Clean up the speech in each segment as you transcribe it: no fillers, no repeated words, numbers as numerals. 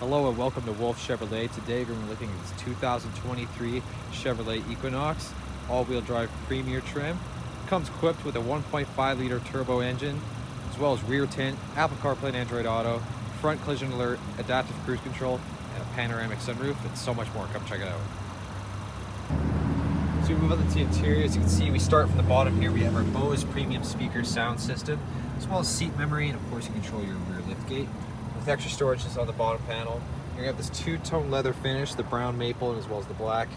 Hello and welcome to Wolfe Chevrolet. Today we're looking at this 2023 Chevrolet Equinox all-wheel drive Premier trim. It comes equipped with a 1.5 liter turbo engine, as well as rear tint, Apple Carplay and Android Auto, front collision alert, adaptive cruise control, and a panoramic sunroof, and so much more. Come check it out. So we move on to the interior. As you can see, we start from the bottom here. We have our Bose premium speaker sound system, as well as seat memory, and of course you control your rear liftgate. With extra storage just on the bottom panel. You're gonna have this two-tone leather finish, the brown maple as well as the black.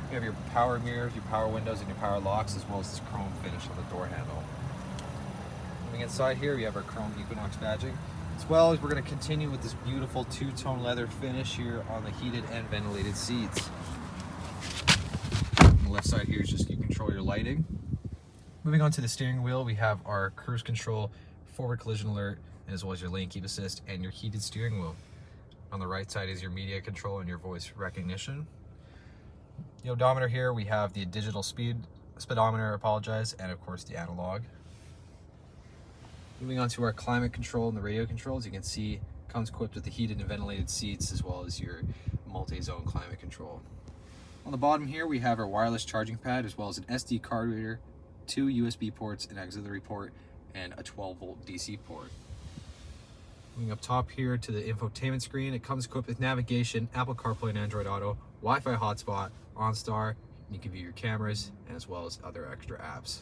You have your power mirrors, your power windows, and your power locks, as well as this chrome finish on the door handle. Moving inside here, we have our chrome Equinox badging. As well as we're gonna continue with this beautiful two-tone leather finish here on the heated and ventilated seats. On the left side here is just you control your lighting. Moving on to the steering wheel, we have our cruise control, forward collision alert, as well as your lane keep assist and your heated steering wheel. On the right side is your media control and your voice recognition. The odometer here, we have the digital speedometer, and of course the analog. Moving on to our climate control and the radio controls, you can see comes equipped with the heated and ventilated seats as well as your multi-zone climate control. On the bottom here, we have our wireless charging pad as well as an SD card reader, 2 USB ports, an auxiliary port, and a 12-volt DC port. Moving up top here to the infotainment screen, it comes equipped with navigation, Apple CarPlay and Android Auto, Wi-Fi hotspot, OnStar. You can view your cameras as well as other extra apps.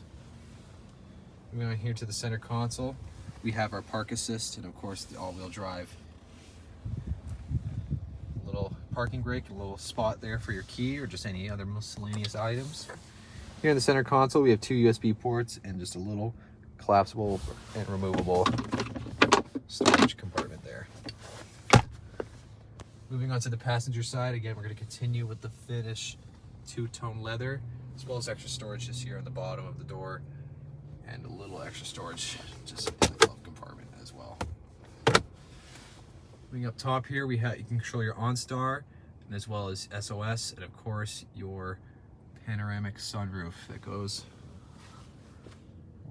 Moving on here to the center console, we have our park assist and of course the all-wheel drive. A little parking brake, a little spot there for your key or just any other miscellaneous items. Here in the center console, we have 2 USB ports and just a little collapsible and removable storage compartment there. Moving on to the passenger side, again, we're going to continue with the finish two-tone leather, as well as extra storage just here on the bottom of the door, and a little extra storage just in the glove compartment as well. Moving up top here, you can control your OnStar, and as well as SOS, and of course your panoramic sunroof that goes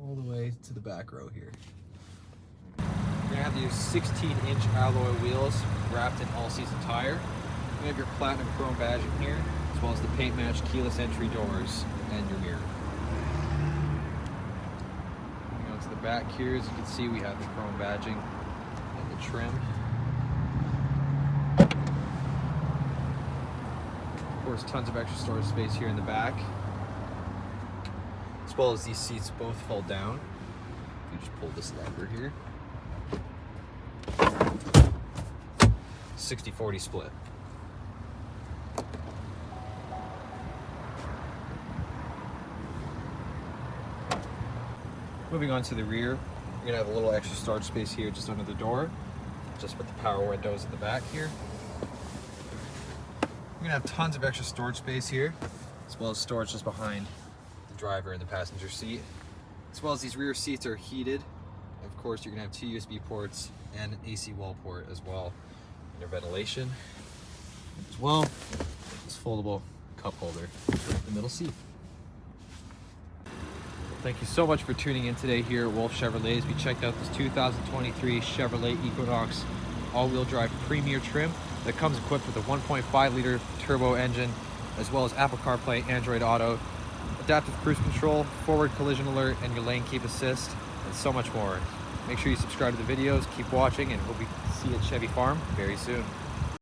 all the way to the back row here. You're gonna have these 16-inch alloy wheels wrapped in all-season tire. We have your platinum chrome badging here, as well as the paint-matched keyless entry doors and your mirror. Moving on to the back here, as you can see, we have the chrome badging and the trim. Of course, tons of extra storage space here in the back, as well as these seats both fold down. You just pull this lever here. 60-40 split. Moving on to the rear, you're gonna have a little extra storage space here just under the door, just with the power windows at the back here. You're gonna have tons of extra storage space here, as well as storage just behind the driver and the passenger seat. As well as these rear seats are heated. Of course, you're gonna have 2 USB ports and an AC wall port as well. Your ventilation as well. This foldable cup holder in the middle seat. Thank you so much for tuning in today here at Wolfe Chevrolet as we checked out this 2023 Chevrolet Equinox all-wheel drive Premier trim that comes equipped with a 1.5 liter turbo engine, as well as Apple CarPlay, Android Auto, adaptive cruise control, forward collision alert, and your lane keep assist, and so much more. Make sure you subscribe to the videos, keep watching, and we'll see you at Chevy Farm very soon.